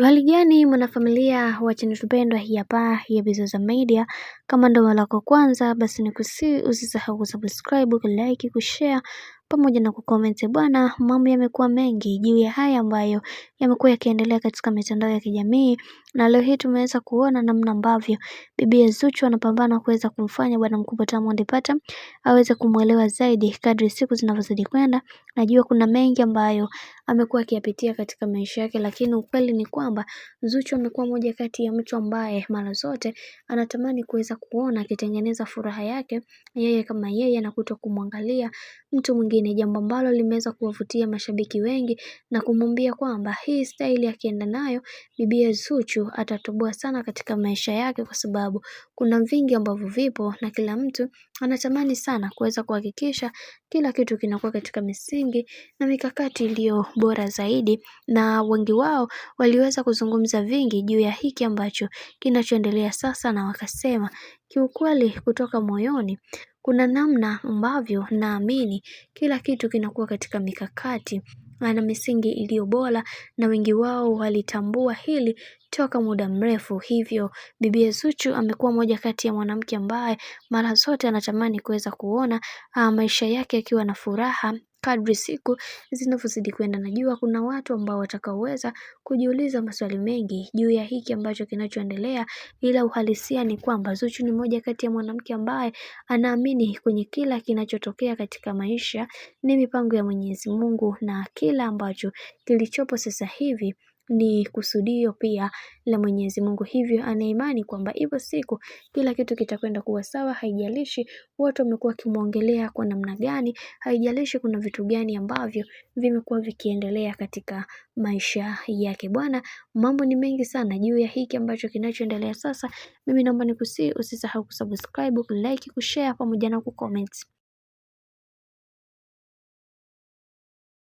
Hali gani mwanafamilia wa channel tupendwa hii hapa ya Bizoza Media. Kama ndo mara yako kwanza, basi usisahau kusubscribe, kulike, kushare pamoja na kucomment. Bwana, mambo yamekuwa mengi juu ya haya ambayo yamekuwa yakiendelea katika mitandao ya kijamii, na leo hii tumeweza kuona namna ambavyo bibi Zuchu anapambana kuweza kumfanya bwana mkubwa Diamond Platnumz aweze kumuelewa zaidi kadri siku zinavyozidi kwenda. Najua kuna mengi ambayo amekuwa akiyapitia katika maisha yake, lakini ukweli ni kwamba Zuchu amekuwa moja kati ya mtu ambaye mara zote anatamani kuweza kuona akitengeneza furaha yake yeye kama yeye na kuto kumwangalia mtu mwingine, jambo ambalo limeweza kuwavutia mashabiki wengi na kumwambia kwamba hii style akienda nayo bibi Zuchu atatoboa sana katika maisha yake, kwa sababu kuna vingi ambavyo vipo na kila mtu anatamani sana kuweza kuhakikisha kila kitu kinakuwa katika misingi na mikakati iliyo bora zaidi, na wengi wao waliweza kuzungumza vingi juu ya hiki ambacho kinachoendelea sasa, na wakasema kiukweli kutoka moyoni kuna namna ambavyo naamini kila kitu kinakuwa katika mikakati na misingi iliyo bora, na wengi wao walitambua hili toka muda mrefu. Hivyo bibi Zuchu amekuwa moja kati ya mwanamke ambaye mara zote anatamani kuweza kuona maisha yake akiwa na furaha kadri siku zinavyozidi kwenda. Najua kuna watu ambao watakaoweza kujiuliza maswali mengi juu ya hiki ambacho kinachoendelea, ila uhalisia ni kwamba Zuchu ni moja kati ya mwanamke ambaye anaamini kwenye kila kinachotokea katika maisha ni mipango ya Mwenyezi Mungu, na kila ambacho kilichopo sasa hivi ni kusudio pia la Mwenyezi Mungu. Hivyo ana imani kwamba ipo siku kila kitu kitakwenda kuwa sawa, haijalishi watu wamekuwa wakimwongelea kwa namna gani, haijalishi kuna vitu gani ambavyo vimekuwa vikiendelea katika maisha yake. Bwana, mambo ni mengi sana juu ya hiki ambacho kinachoendelea sasa. Mimi naomba usisahau kusubscribe, kulike, kushare pamoja na kucomment.